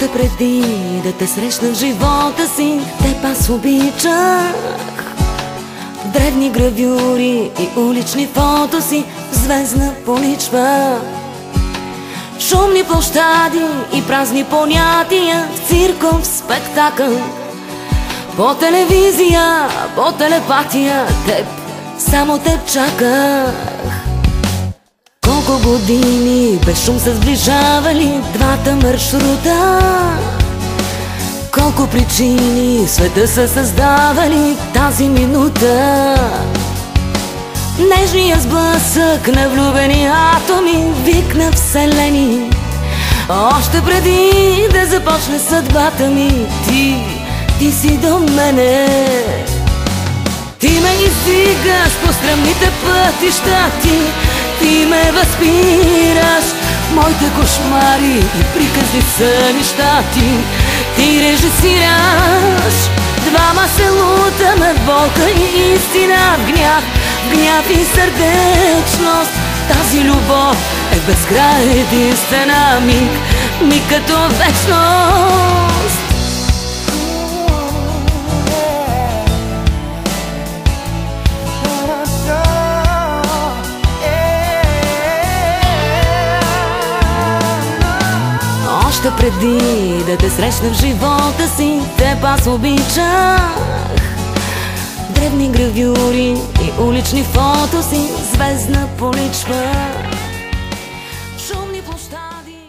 Още преди да те срещна в живота си, теб аз обичах. Древни гравюри и улични фотоси, звездна поличба. Шумни площади и празни понятия в цирков спектакъл. По телевизия, по телепатия, теб, само теб чаках. Колко години без шум са сближавали двата маршрута. Колко причини света са създавали тази минута. Нежния сблъсък на влюбени атоми, вик на вселени. Още преди да започне съдбата ми, ти си до мене. Ти ме издигаш по стръмните пътища, ти ме възпираш. Моите кошмари и приказни сънища, ти режисираш. Двама се лутаме в болка и истина, в гняв и сърдечност. Тази любов е безкрай, единствена миг като вечност. Още преди да те срещна в живота си, теб аз обичах. Древни гравюри и улични фотоси, звездна поличба. Шумни площади.